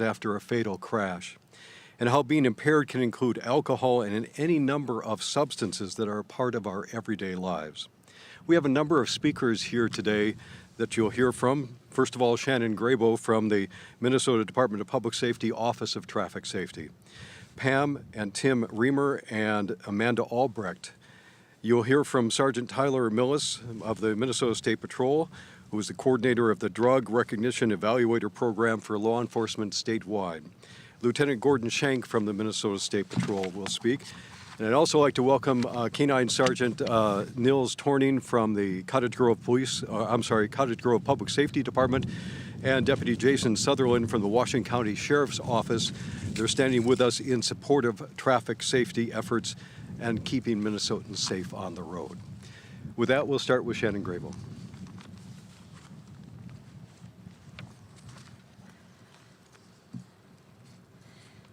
after a fatal crash, and how being impaired can include alcohol and any number of substances that are a part of our everyday lives. We have a number of speakers here today that you'll hear from. First of all, Shannon Grabo from the Minnesota Department of Public Safety Office of Traffic Safety. Pam and Tim Remer and Amanda Albrecht. You'll hear from Sergeant Tyler Millis of the Minnesota State Patrol, who is the coordinator of the Drug Recognition Evaluator Program for law enforcement statewide. Lieutenant Gordon Shank from the Minnesota State Patrol will speak. And I'd also like to welcome Canine Sergeant Nils Torning from the Cottage Grove Cottage Grove Public Safety Department, and Deputy Jason Sutherland from the Washington County Sheriff's Office. They're standing with us in support of traffic safety efforts and keeping Minnesotans safe on the road. With that, we'll start with Shannon Grabo.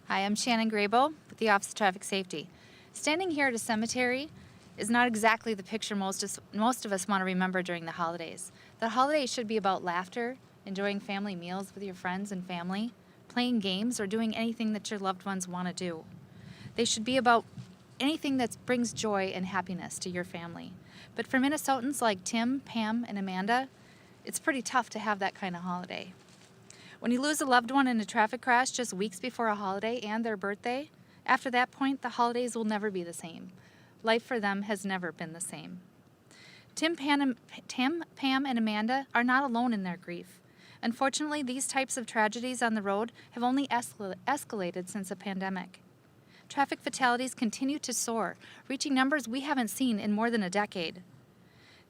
Hi, I'm Shannon Grabo with the Office of Traffic Safety. Standing here at a cemetery is not exactly the picture most of us want to remember during the holidays. The holidays should be about laughter, enjoying family meals with your friends and family, playing games, or doing anything that your loved ones want to do. They should be about anything that brings joy and happiness to your family. But for Minnesotans like Tim, Pam, and Amanda, it's pretty tough to have that kind of holiday. When you lose a loved one in a traffic crash just weeks before a holiday and their birthday, after that point, the holidays will never be the same. Life for them has never been the same. Tim, Pam, and Amanda are not alone in their grief. Unfortunately, these types of tragedies on the road have only escalated since the pandemic. Traffic fatalities continue to soar, reaching numbers we haven't seen in more than a decade.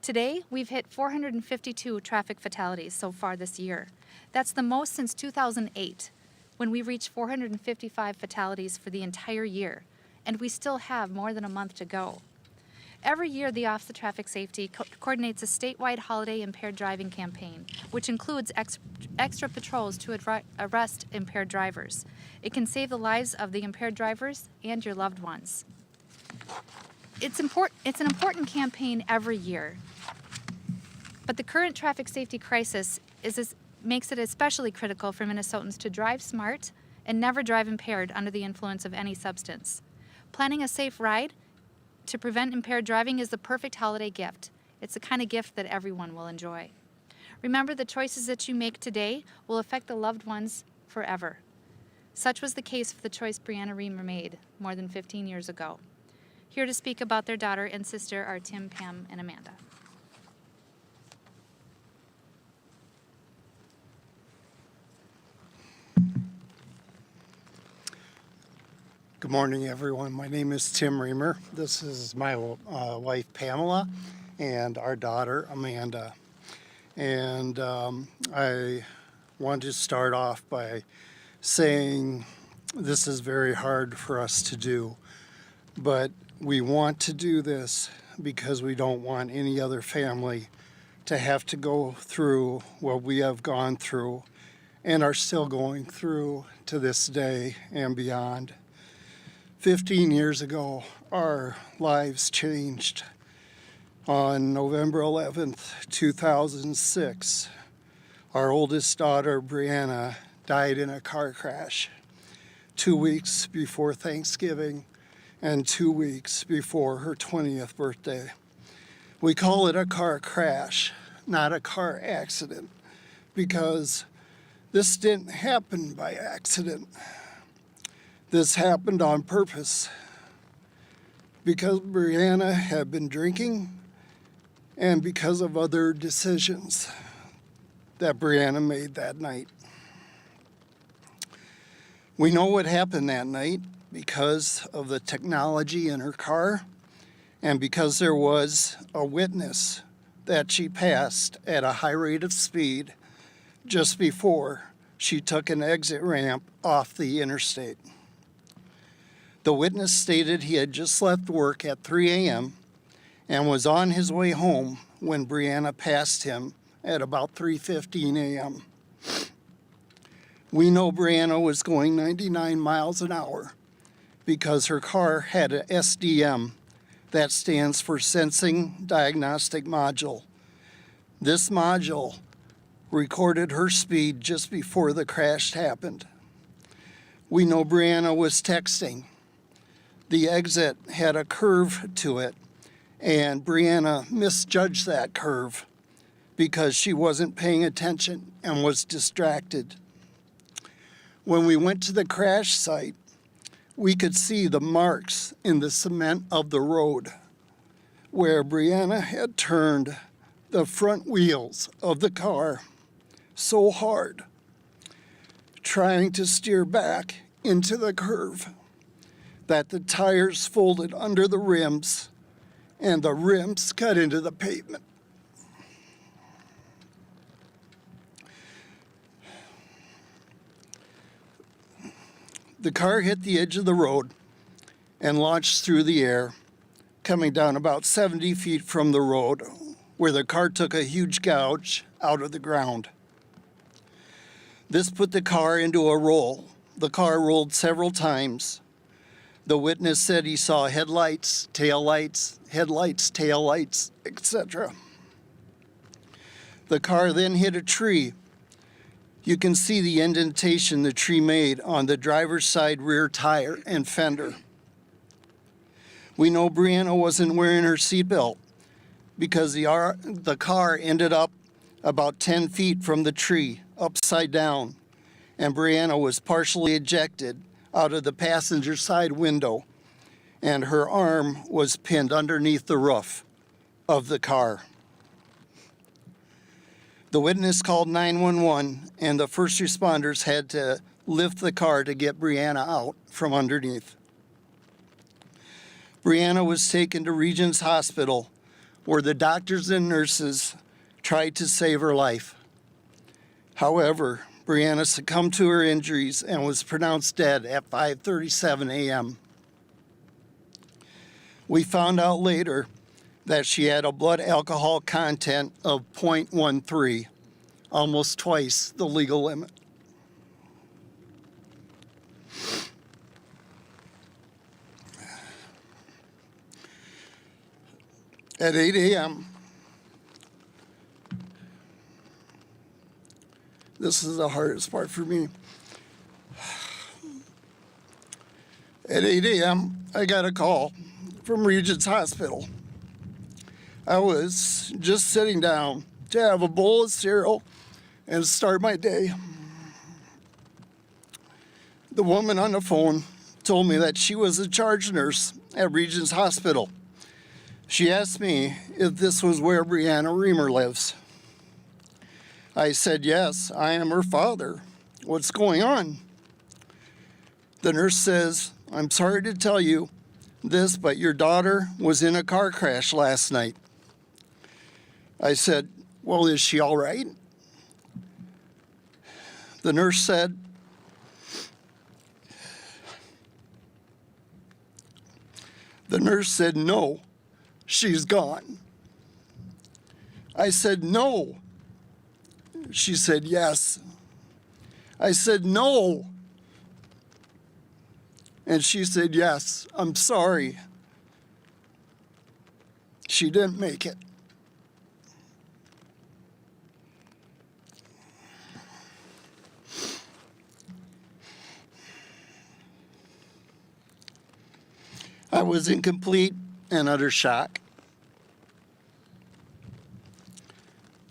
Today, we've hit 452 traffic fatalities so far this year. That's the most since 2008, when we reached 455 fatalities for the entire year, and we still have more than a month to go. Every year, the Office of Traffic Safety coordinates a statewide holiday impaired driving campaign, which includes extra patrols to arrest impaired drivers. It can save the lives of the impaired drivers and your loved ones. It's an important campaign every year, but the current traffic safety crisis makes it especially critical for Minnesotans to drive smart and never drive impaired under the influence of any substance. Planning a safe ride to prevent impaired driving is the perfect holiday gift. It's the kind of gift that everyone will enjoy. Remember, the choices that you make today will affect the loved ones forever. Such was the case for the choice Breanna Remer made more than 15 years ago. Here to speak about their daughter and sister are Tim, Pam, and Amanda. Good morning, everyone. My name is Tim Remer. This is my wife, Pamela, and our daughter, Amanda. And I want to start off by saying this is very hard for us to do, but we want to do this because we don't want any other family to have to go through what we have gone through and are still going through to this day and beyond. 15 years ago, our lives changed. On November 11th, 2006, our oldest daughter, Breanna, died in a car crash 2 weeks before Thanksgiving and 2 weeks before her 20th birthday. We call it a car crash, not a car accident, because this didn't happen by accident. This happened on purpose because Breanna had been drinking and because of other decisions that Breanna made that night. We know what happened that night because of the technology in her car and because there was a witness that she passed at a high rate of speed just before she took an exit ramp off the interstate. The witness stated he had just left work at 3 a.m. and was on his way home when Breanna passed him at about 3:15 a.m. We know Breanna was going 99 miles an hour because her car had an SDM, that stands for Sensing Diagnostic Module. This module recorded her speed just before the crash happened. We know Breanna was texting. The exit had a curve to it, and Breanna misjudged that curve because she wasn't paying attention and was distracted. When we went to the crash site, we could see the marks in the cement of the road where Breanna had turned the front wheels of the car so hard, trying to steer back into the curve, that the tires folded under the rims and the rims cut into the pavement. The car hit the edge of the road and launched through the air, coming down about 70 feet from the road, where the car took a huge gouge out of the ground. This put the car into a roll. The car rolled several times. The witness said he saw headlights, taillights, etc. The car then hit a tree. You can see the indentation the tree made on the driver's side rear tire and fender. We know Breanna wasn't wearing her seatbelt because the car ended up about 10 feet from the tree, upside down, and Breanna was partially ejected out of the passenger side window, and her arm was pinned underneath the roof of the car. The witness called 911, and the first responders had to lift the car to get Breanna out from underneath. Breanna was taken to Regions Hospital, where the doctors and nurses tried to save her life. However, Breanna succumbed to her injuries and was pronounced dead at 5:37 a.m. We found out later that she had a blood alcohol content of 0.13, almost twice the legal limit. At 8 a.m., this is the hardest part for me. At 8 a.m., I got a call from Regions Hospital. I was just sitting down to have a bowl of cereal and start my day. The woman on the phone told me that she was a charge nurse at Regions Hospital. She asked me if this was where Breanna Remer lives. I said, yes, I am her father. What's going on? The nurse says, I'm sorry to tell you this, but your daughter was in a car crash last night. I said, well, is she all right? The nurse said, no, she's gone. I said, no. She said, yes. I said, no. And she said, yes, I'm sorry. She didn't make it. I was in complete and utter shock.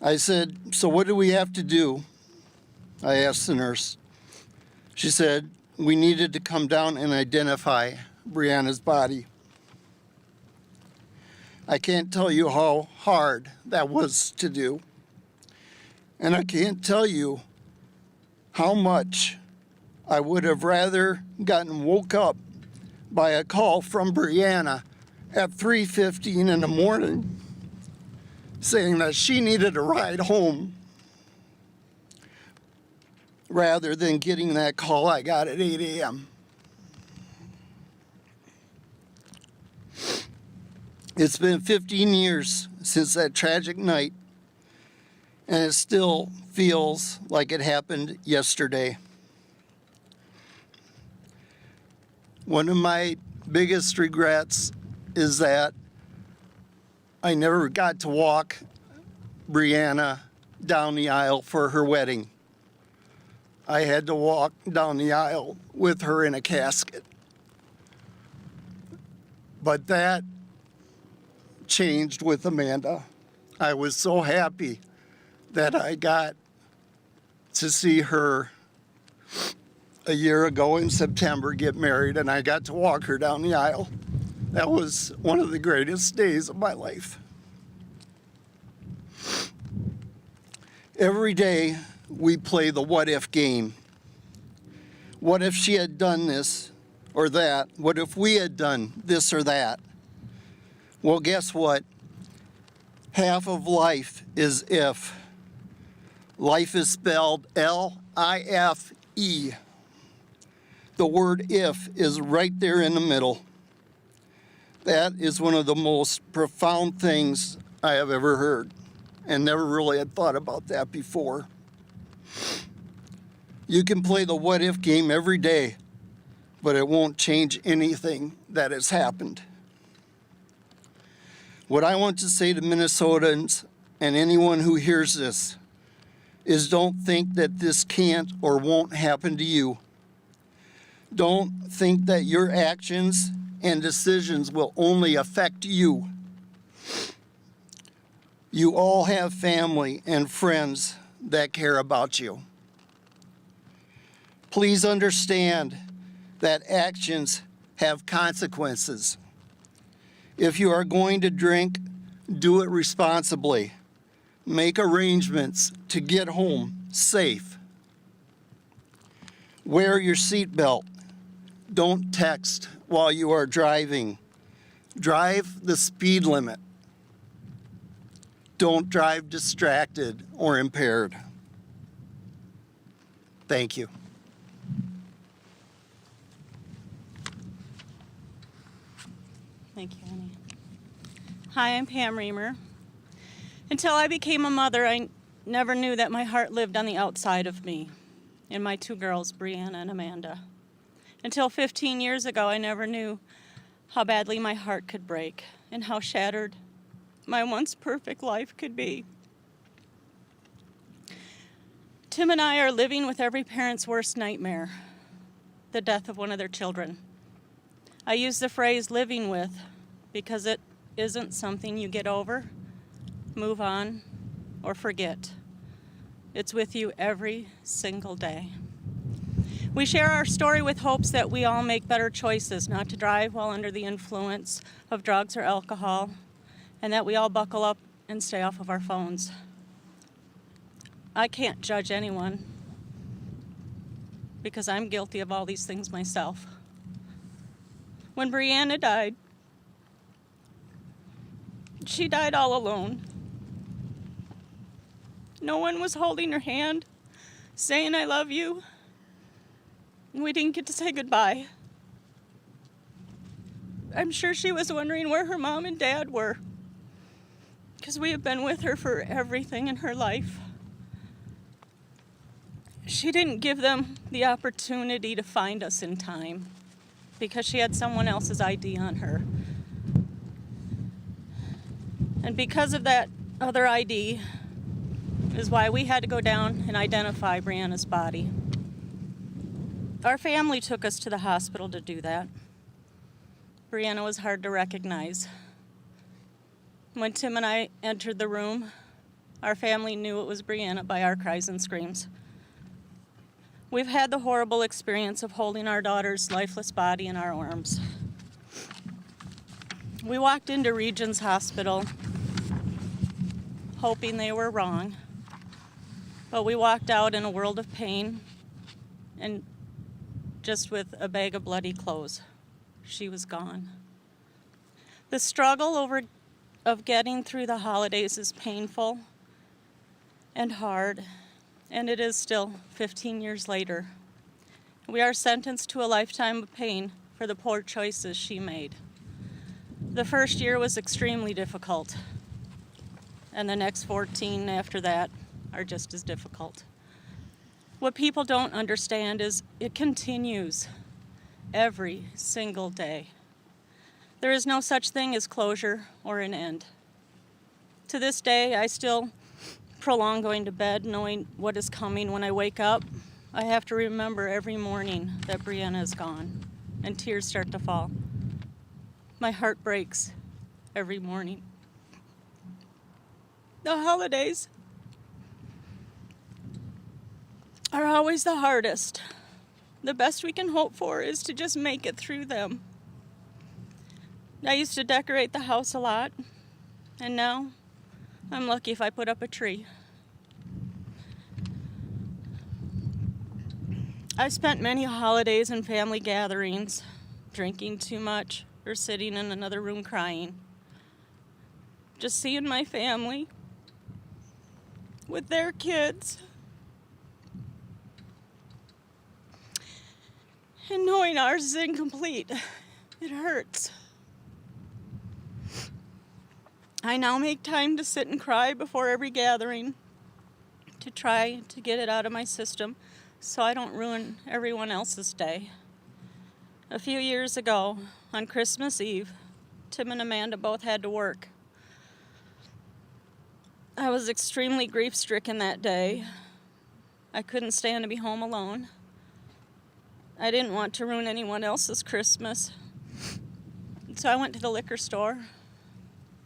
I said, so what do we have to do? I asked the nurse. She said, we needed to come down and identify Breanna's body. I can't tell you how hard that was to do. And I can't tell you how much I would have rather gotten woke up by a call from Breanna at 3:15 in the morning saying that she needed a ride home rather than getting that call I got at 8 a.m. It's been 15 years since that tragic night, and it still feels like it happened yesterday. One of my biggest regrets is that I never got to walk Breanna down the aisle for her wedding. I had to walk down the aisle with her in a casket. But that changed with Amanda. I was so happy that I got to see her a year ago in September get married, and I got to walk her down the aisle. That was one of the greatest days of my life. Every day we play the what if game. What if she had done this or that? What if we had done this or that? Well, guess what? Half of life is if. Life is spelled L-I-F-E. The word if is right there in the middle. That is one of the most profound things I have ever heard, and never really had thought about that before. You can play the what if game every day, but it won't change anything that has happened. What I want to say to Minnesotans and anyone who hears this is don't think that this can't or won't happen to you. Don't think that your actions and decisions will only affect you. You all have family and friends that care about you. Please understand that actions have consequences. If you are going to drink, do it responsibly. Make arrangements to get home safe. Wear your seatbelt. Don't text while you are driving. Drive the speed limit. Don't drive distracted or impaired. Thank you. Thank you, honey. Hi, I'm Pam Remer. Until I became a mother, I never knew that my heart lived on the outside of me, in my two girls, Breanna and Amanda. Until 15 years ago, I never knew how badly my heart could break and how shattered my once perfect life could be. Tim and I are living with every parent's worst nightmare, the death of one of their children. I use the phrase living with because it isn't something you get over, move on, or forget. It's with you every single day. We share our story with hopes that we all make better choices not to drive while under the influence of drugs or alcohol, and that we all buckle up and stay off of our phones. I can't judge anyone because I'm guilty of all these things myself. When Breanna died, she died all alone. No one was holding her hand, saying, "I love you." And we didn't get to say goodbye. I'm sure she was wondering where her mom and dad were, because we have been with her for everything in her life. She didn't give them the opportunity to find us in time because she had someone else's ID on her. And because of that other ID is why we had to go down and identify Breanna's body. Our family took us to the hospital to do that. Breanna was hard to recognize. When Tim and I entered the room, our family knew it was Breanna by our cries and screams. We've had the horrible experience of holding our daughter's lifeless body in our arms. We walked into Regions Hospital hoping they were wrong, but we walked out in a world of pain and just with a bag of bloody clothes. She was gone. The struggle of getting through the holidays is painful and hard, and it is still 15 years later. We are sentenced to a lifetime of pain for the poor choices she made. The first year was extremely difficult, and the next 14 after that are just as difficult. What people don't understand is it continues every single day. There is no such thing as closure or an end. To this day, I still prolong going to bed knowing what is coming when I wake up I have to remember every morning that Breana is gone, and tears start to fall. My heart breaks every morning. The holidays are always the hardest. The best we can hope for is to just make it through them. I used to decorate the house a lot, and now I'm lucky if I put up a tree. I've spent many holidays and family gatherings drinking too much or sitting in another room crying. Just seeing my family with their kids and knowing ours is incomplete. It hurts. I now make time to sit and cry before every gathering to try to get it out of my system so I don't ruin everyone else's day. A few years ago, on Christmas Eve, Tim and Amanda both had to work. I was extremely grief-stricken that day. I couldn't stand to be home alone. I didn't want to ruin anyone else's Christmas. So I went to the liquor store.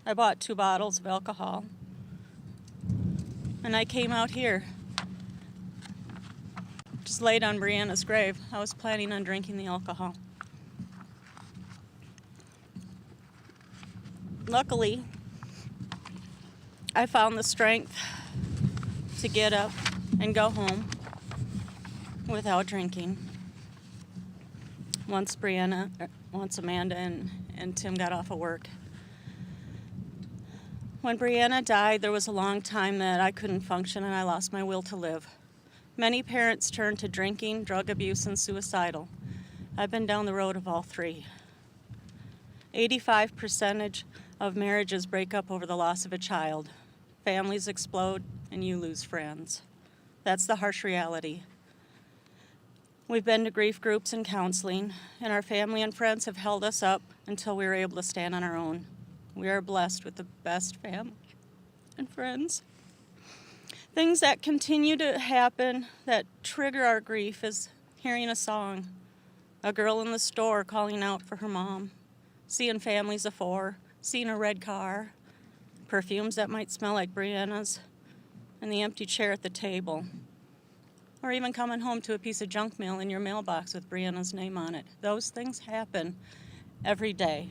I bought 2 bottles of alcohol. And I came out here. Just laid on Breanna's grave. I was planning on drinking the alcohol. Luckily, I found the strength to get up and go home without drinking. Once Amanda and Tim got off of work. When Breanna died, there was a long time that I couldn't function and I lost my will to live. Many parents turned to drinking, drug abuse, and suicidal. I've been down the road of all 3. 85% of marriages break up over the loss of a child. Families explode and you lose friends. That's the harsh reality. We've been to grief groups and counseling, and our family and friends have held us up until we were able to stand on our own. We are blessed with the best family and friends. Things that continue to happen that trigger our grief is hearing a song, a girl in the store calling out for her mom, seeing families of 4, seeing a red car, perfumes that might smell like Breanna's, and the empty chair at the table. Or even coming home to a piece of junk mail in your mailbox with Breanna's name on it. Those things happen every day.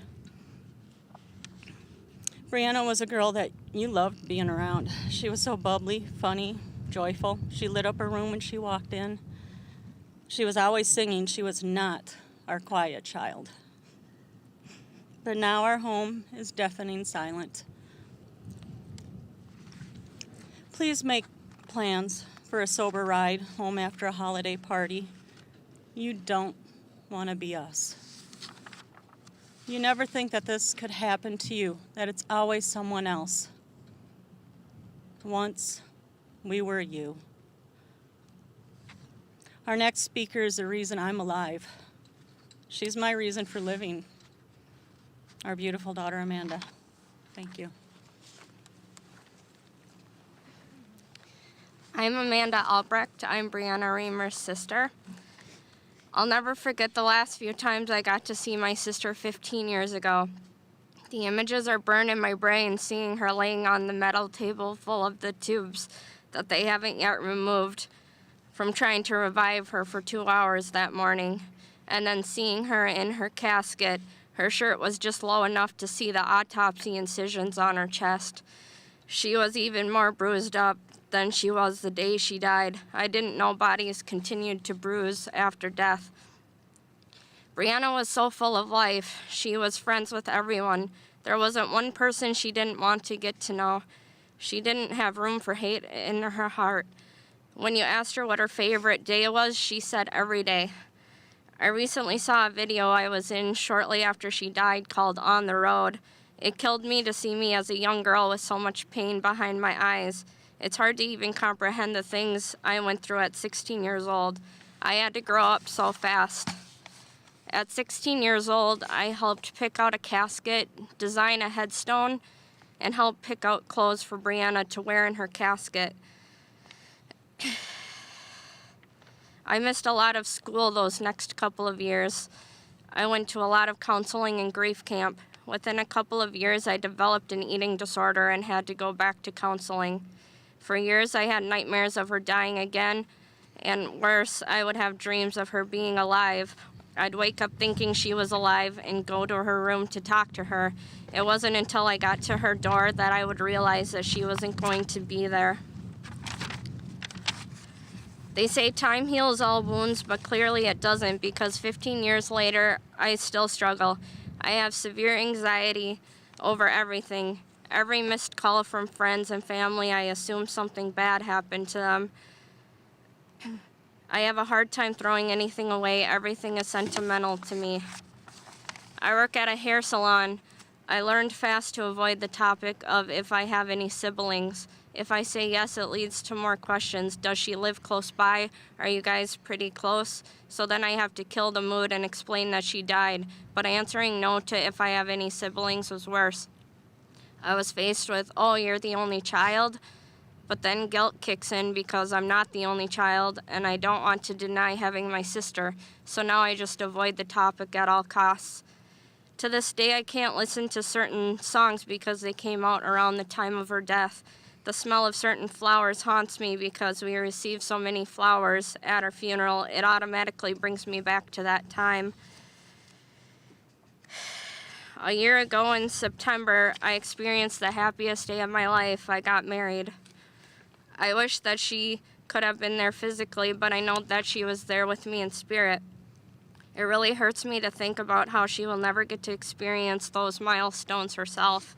Breanna was a girl that you loved being around. She was so bubbly, funny, joyful. She lit up her room when she walked in. She was always singing. She was not our quiet child. But now our home is deafening silent. Please make plans for a sober ride home after a holiday party. You don't want to be us. You never think that this could happen to you, that it's always someone else. Once, we were you. Our next speaker is the reason I'm alive. She's my reason for living. Our beautiful daughter, Amanda. Thank you. I'm Amanda Albrecht. I'm Breanna Remer's sister. I'll never forget the last few times I got to see my sister 15 years ago. The images are burned in my brain, seeing her laying on the metal table full of the tubes that they haven't yet removed from trying to revive her for 2 hours that morning, and then seeing her in her casket. Her shirt was just low enough to see the autopsy incisions on her chest. She was even more bruised up than she was the day she died. I didn't know bodies continued to bruise after death. Breanna was so full of life. She was friends with everyone. There wasn't one person she didn't want to get to know. She didn't have room for hate in her heart. When you asked her what her favorite day was, she said every day. I recently saw a video I was in shortly after she died called On the Road. It killed me to see me as a young girl with so much pain behind my eyes. It's hard to even comprehend the things I went through at 16 years old. I had to grow up so fast. At 16 years old, I helped pick out a casket, design a headstone, and help pick out clothes for Breanna to wear in her casket. I missed a lot of school those next couple of years. I went to a lot of counseling and grief camp. Within a couple of years, I developed an eating disorder and had to go back to counseling. For years, I had nightmares of her dying again, and worse, I would have dreams of her being alive. I'd wake up thinking she was alive and go to her room to talk to her. It wasn't until I got to her door that I would realize that she wasn't going to be there. They say time heals all wounds, but clearly it doesn't, because 15 years later, I still struggle. I have severe anxiety over everything. Every missed call from friends and family, I assume something bad happened to them. I have a hard time throwing anything away. Everything is sentimental to me. I work at a hair salon. I learned fast to avoid the topic of if I have any siblings. If I say yes, it leads to more questions. Does she live close by? Are you guys pretty close? So then I have to kill the mood and explain that she died. But answering no to if I have any siblings was worse. I was faced with, oh, you're the only child? But then guilt kicks in because I'm not the only child, and I don't want to deny having my sister. So now I just avoid the topic at all costs. To this day, I can't listen to certain songs because they came out around the time of her death. The smell of certain flowers haunts me because we received so many flowers at her funeral. It automatically brings me back to that time. A year ago in September, I experienced the happiest day of my life. I got married. I wish that she could have been there physically, but I know that she was there with me in spirit. It really hurts me to think about how she will never get to experience those milestones herself.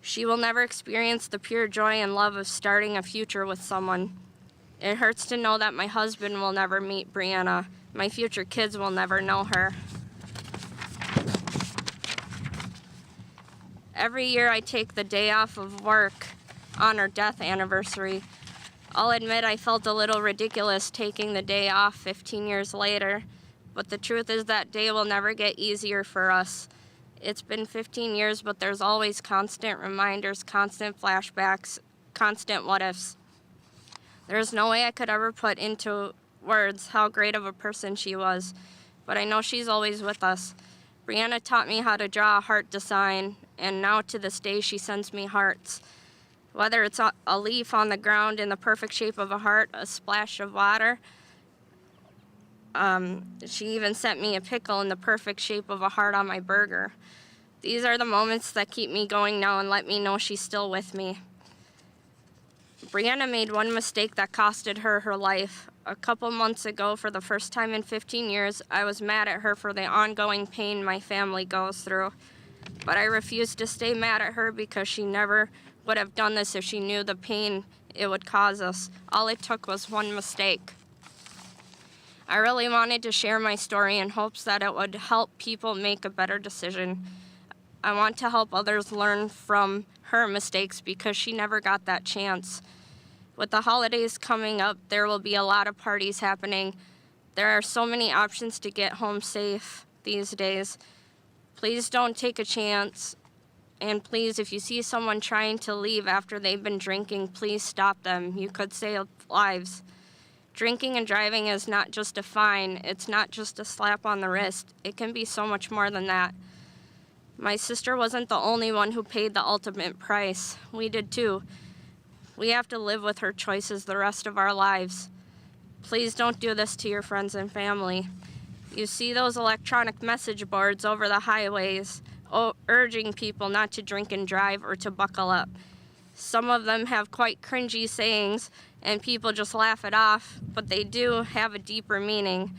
She will never experience the pure joy and love of starting a future with someone. It hurts to know that my husband will never meet Breanna. My future kids will never know her. Every year I take the day off of work on her death anniversary. I'll admit I felt a little ridiculous taking the day off 15 years later, but the truth is that day will never get easier for us. It's been 15 years, but there's always constant reminders, constant flashbacks, constant what-ifs. There's no way I could ever put into words how great of a person she was, but I know she's always with us. Breanna taught me how to draw a heart design, and now to this day she sends me hearts. Whether it's a leaf on the ground in the perfect shape of a heart, a splash of water, she even sent me a pickle in the perfect shape of a heart on my burger. These are the moments that keep me going now and let me know she's still with me. Breanna made one mistake that costed her her life. A couple months ago, for the first time in 15 years, I was mad at her for the ongoing pain my family goes through. But I refused to stay mad at her because she never would have done this if she knew the pain it would cause us. All it took was one mistake. I really wanted to share my story in hopes that it would help people make a better decision. I want to help others learn from her mistakes because she never got that chance. With the holidays coming up, there will be a lot of parties happening. There are so many options to get home safe these days. Please don't take a chance. And please, if you see someone trying to leave after they've been drinking, please stop them. You could save lives. Drinking and driving is not just a fine. It's not just a slap on the wrist. It can be so much more than that. My sister wasn't the only one who paid the ultimate price. We did too. We have to live with her choices the rest of our lives. Please don't do this to your friends and family. You see those electronic message boards over the highways urging people not to drink and drive or to buckle up. Some of them have quite cringy sayings and people just laugh it off, but they do have a deeper meaning.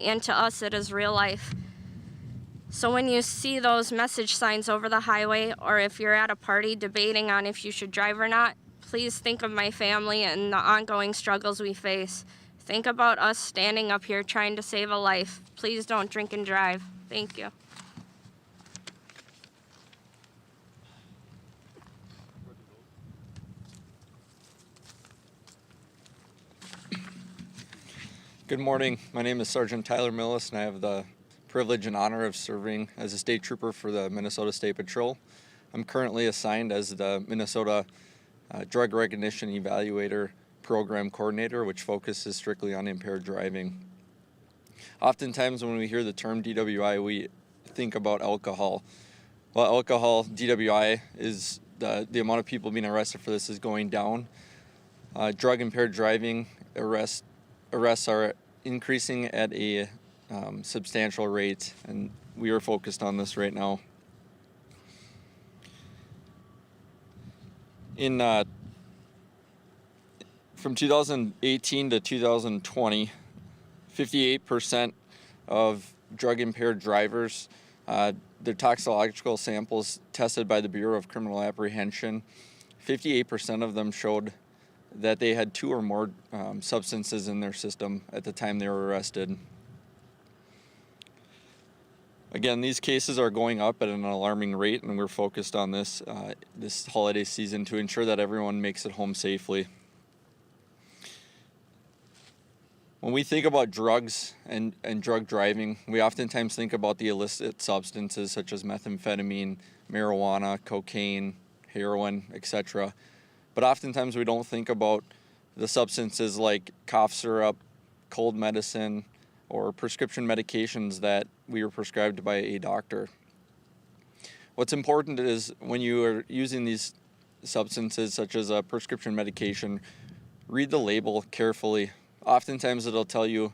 And to us, it is real life. So when you see those message signs over the highway, or if you're at a party debating on if you should drive or not, please think of my family and the ongoing struggles we face. Think about us standing up here trying to save a life. Please don't drink and drive. Thank you. Good morning. My name is Sergeant Tyler Millis, and I have the privilege and honor of serving as a state trooper for the Minnesota State Patrol. I'm currently assigned as the Minnesota Drug Recognition Evaluator program coordinator, which focuses strictly on impaired driving. Oftentimes when we hear the term DWI, we think about alcohol. Well, alcohol, DWI, is the amount of people being arrested for this is going down. Drug impaired driving arrests are increasing at a substantial rate, and we are focused on this right now. From 2018 to 2020, 58% of drug impaired drivers, their toxicological samples tested by the Bureau of Criminal Apprehension, 58% of them showed that they had 2 or more substances in their system at the time they were arrested. Again, these cases are going up at an alarming rate, and we're focused on this this holiday season to ensure that everyone makes it home safely. When we think about drugs and drug driving, we oftentimes think about the illicit substances such as methamphetamine, marijuana, cocaine, heroin, etc. But oftentimes we don't think about the substances like cough syrup, cold medicine, or prescription medications that we were prescribed by a doctor. What's important is when you are using these substances such as a prescription medication, read the label carefully. Oftentimes it'll tell you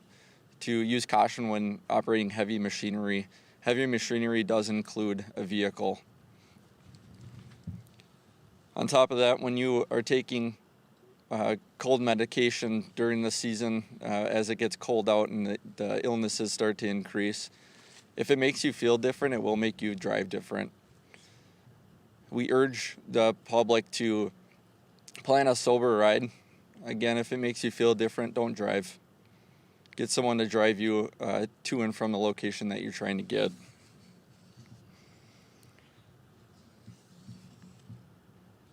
to use caution when operating heavy machinery. Heavy machinery does include a vehicle. On top of that, when you are taking cold medication during the season, as it gets cold out and the illnesses start to increase, if it makes you feel different, it will make you drive different. We urge the public to plan a sober ride. Again, if it makes you feel different, don't drive. Get someone to drive you to and from the location that you're trying to get.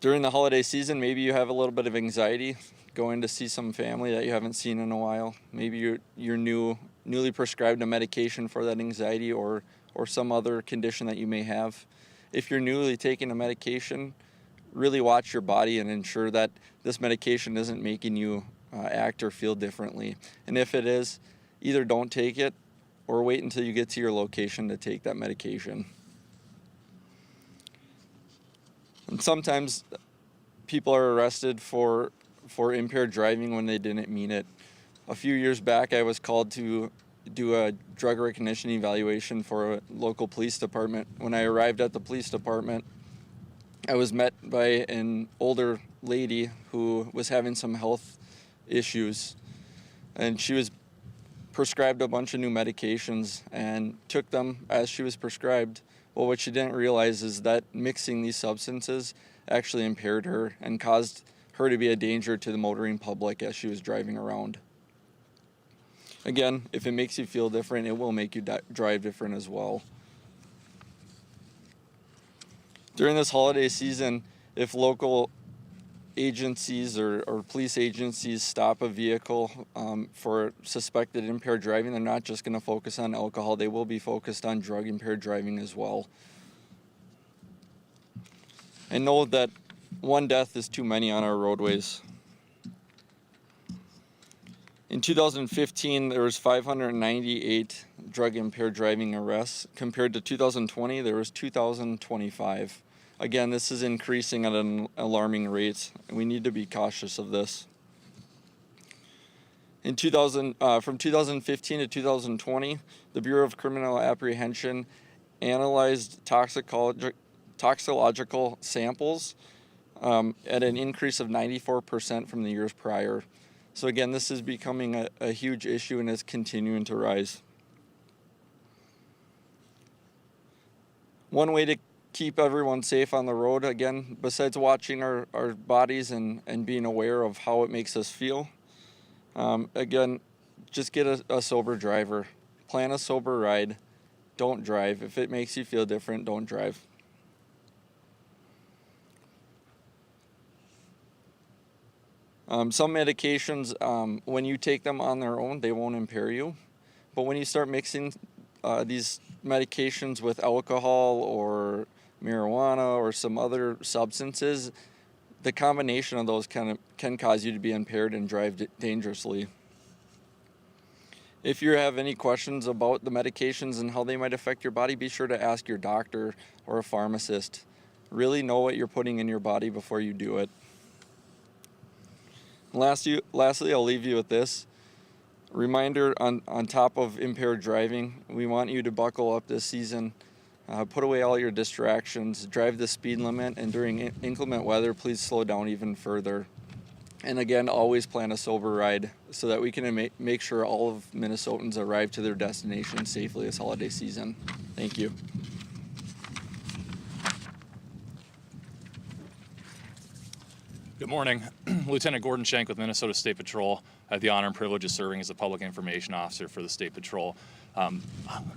During the holiday season, maybe you have a little bit of anxiety going to see some family that you haven't seen in a while. Maybe you're newly prescribed a medication for that anxiety or some other condition that you may have. If you're newly taking a medication, really watch your body and ensure that this medication isn't making you act or feel differently. And if it is, either don't take it or wait until you get to your location to take that medication. And sometimes people are arrested for impaired driving when they didn't mean it. A few years back, I was called to do a drug recognition evaluation for a local police department. When I arrived at the police department, I was met by an older lady who was having some health issues, and she was prescribed a bunch of new medications and took them as she was prescribed. Well, what she didn't realize is that mixing these substances actually impaired her and caused her to be a danger to the motoring public as she was driving around. Again, if it makes you feel different, it will make you drive different as well. During this holiday season, if local agencies or police agencies stop a vehicle for suspected impaired driving, they're not just going to focus on alcohol, they will be focused on drug impaired driving as well. And know that one death is too many on our roadways. In 2015, there was 598 drug impaired driving arrests. Compared to 2020, there was 2,025. Again, this is increasing at an alarming rate, and we need to be cautious of this. From 2015 to 2020, the Bureau of Criminal Apprehension analyzed toxicological samples at an increase of 94% from the years prior. So again, this is becoming a huge issue and is continuing to rise. One way to keep everyone safe on the road, again, besides watching our bodies and being aware of how it makes us feel, again, just get a sober driver. Plan a sober ride. Don't drive. If it makes you feel different, don't drive. Some medications, when you take them on their own, they won't impair you. But when you start mixing these medications with alcohol or marijuana or some other substances, the combination of those can cause you to be impaired and drive dangerously. If you have any questions about the medications and how they might affect your body, be sure to ask your doctor or a pharmacist. Really know what you're putting in your body before you do it. Lastly, I'll leave you with this. Reminder on top of impaired driving, we want you to buckle up this season. Put away all your distractions, drive the speed limit, and during inclement weather, please slow down even further. And again, always plan a sober ride so that we can make sure all of Minnesotans arrive to their destination safely this holiday season. Thank you. Good morning. Lieutenant Gordon Schenk with Minnesota State Patrol. I have the honor and privilege of serving as the Public Information Officer for the State Patrol.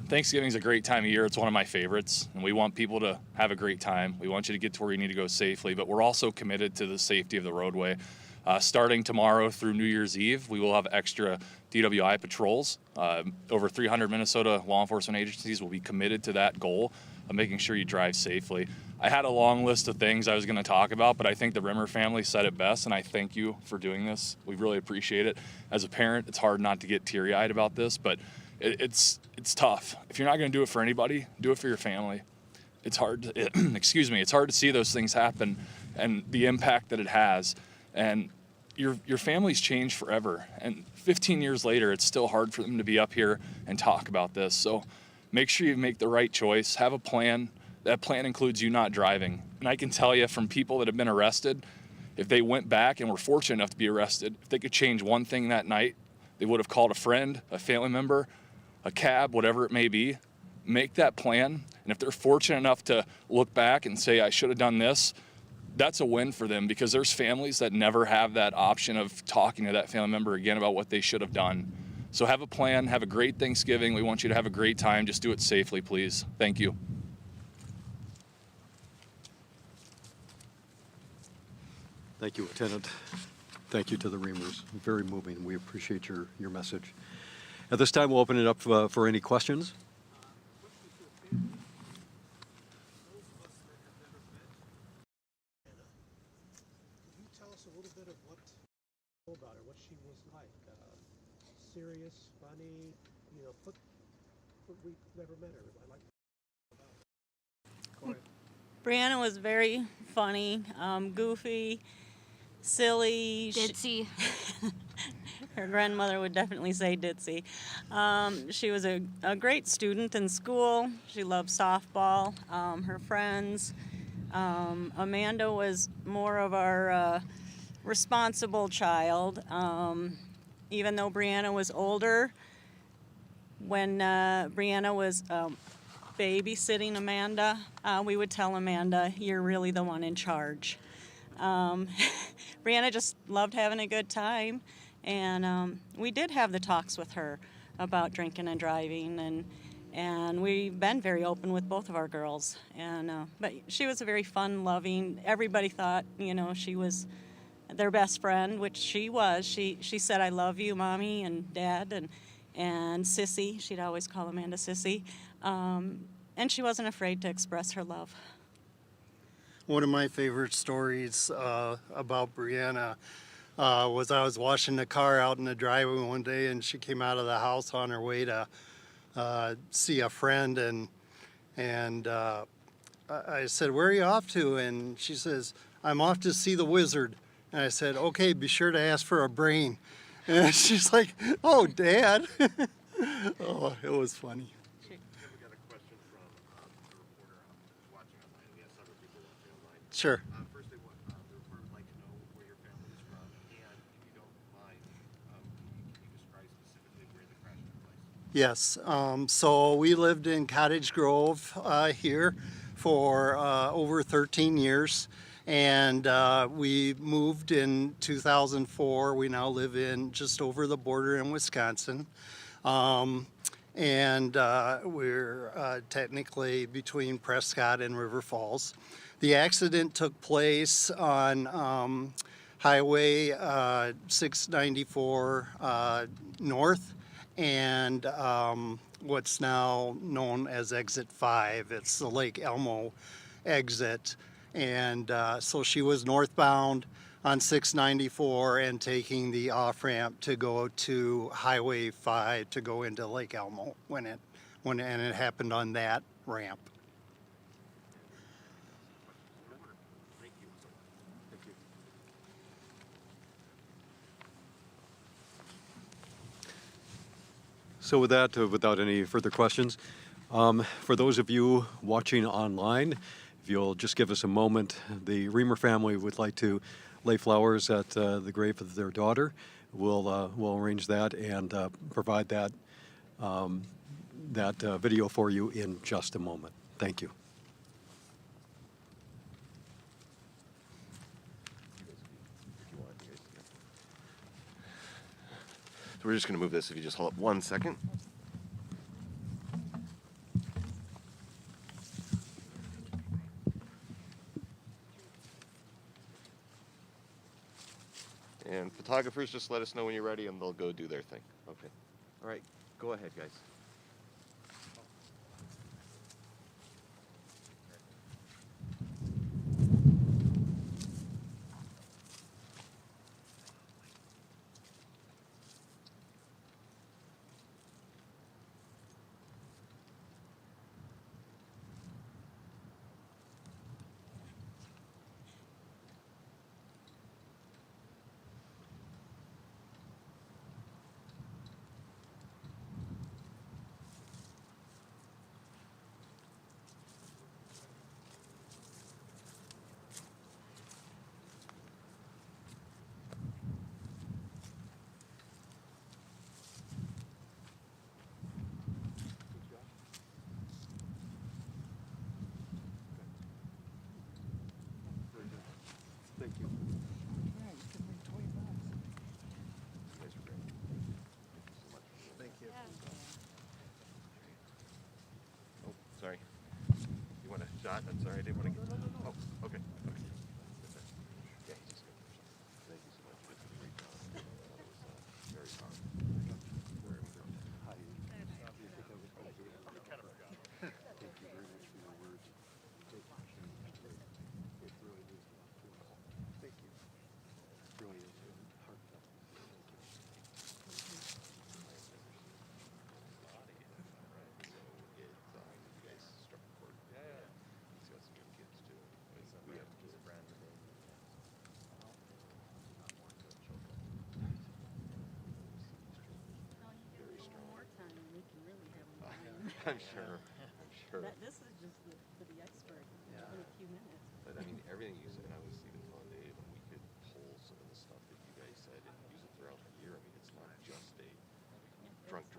Thanksgiving is a great time of year. It's one of my favorites, and we want people to have a great time. We want you to get to where you need to go safely, but we're also committed to the safety of the roadway. Starting tomorrow through New Year's Eve, we will have extra DWI patrols. Over 300 Minnesota law enforcement agencies will be committed to that goal of making sure you drive safely. I had a long list of things I was going to talk about, but I think the Remer family said it best, and I thank you for doing this. We really appreciate it. As a parent, it's hard not to get teary-eyed about this, but it's tough. If you're not going to do it for anybody, do it for your family. It's hard to, it's hard to see those things happen and the impact that it has. And your family's changed forever, and 15 years later, it's still hard for them to be up here and talk about this. So make sure you make the right choice. Have a plan. That plan includes you not driving. And I can tell you from people that have been arrested, if they went back and were fortunate enough to be arrested, if they could change one thing that night, they would have called a friend, a family member, a cab, whatever it may be. Make that plan. And if they're fortunate enough to look back and say, I should have done this, that's a win for them, because there's families that never have that option of talking to that family member again about what they should have done. So have a plan, have a great Thanksgiving. We want you to have a great time. Just do it safely, please. Thank you. Thank you, Lieutenant. Thank you to the Remers. Very moving. We appreciate your message. At this time, we'll open it up for any questions. Tell us a little bit of what about her, what she was like. Serious, funny, we never met her. I like Breanna was very funny, goofy, silly. Ditzy. Her grandmother would definitely say ditzy. She was a great student in school. She loved softball. Her friends. Amanda was more of our responsible child. Even though Breanna was older, when Breanna was babysitting Amanda, we would tell Amanda, you're really the one in charge. Breanna just loved having a good time, and we did have the talks with her about drinking and driving, and we've been very open with both of our girls. But she was a very fun, loving. Everybody thought, she was their best friend, which she was. She said, "I love you, Mommy and Dad," and Sissy. She'd always call Amanda Sissy. And she wasn't afraid to express her love. One of my favorite stories about Breanna was I was washing the car out in the driveway one day, and she came out of the house on her way to see a friend, and I said, "Where are you off to?" And she says, "I'm off to see the wizard." And I said, "Okay, be sure to ask for a brain." And she's like, "Oh, Dad." Oh, it was funny. Sure. First, the reporter would like to know where your family is from, and if you don't mind, can you describe specifically where the crash took place? Yes. So we lived in Cottage Grove here for over 13 years, and we moved in 2004. We now live in just over the border in Wisconsin. And we're technically between Prescott and River Falls. The accident took place on Highway 694 North and what's now known as Exit 5. It's the Lake Elmo exit. And so she was northbound on 694 and taking the off ramp to go to Highway 5 to go into Lake Elmo and it happened on that ramp. So with that, without any further questions, for those of you watching online, if you'll just give us a moment, the Remer family would like to lay flowers at the grave of their daughter. We'll arrange that and provide that video for you in just a moment. Thank you. So we're just going to move this if you just hold up 1 second. And photographers, just let us know when you're ready and they'll go do their thing. Okay. All right. Go ahead, guys. Thank you. Thank you. Oh, sorry. You want a shot? I'm sorry, I didn't want to get... Oh, okay. Okay. Yeah, just go. Thank you so much. It's a great job. That was very powerful. Very good. Hi. You think I was going to do it? I kind of forgot. Thank you very much for your words. It really means a lot to us. Thank you. It really is heartfelt. You guys struck a chord. Yeah. He's got some young kids too. We have Breanna Remer. Very strong. I'm sure. I'm sure. This is just for the expert in a few minutes. But I mean, everything you said, and I was even telling Dave, and we could pull some of the stuff that you guys said and use it throughout the year. I mean, it's not just a drunk driver.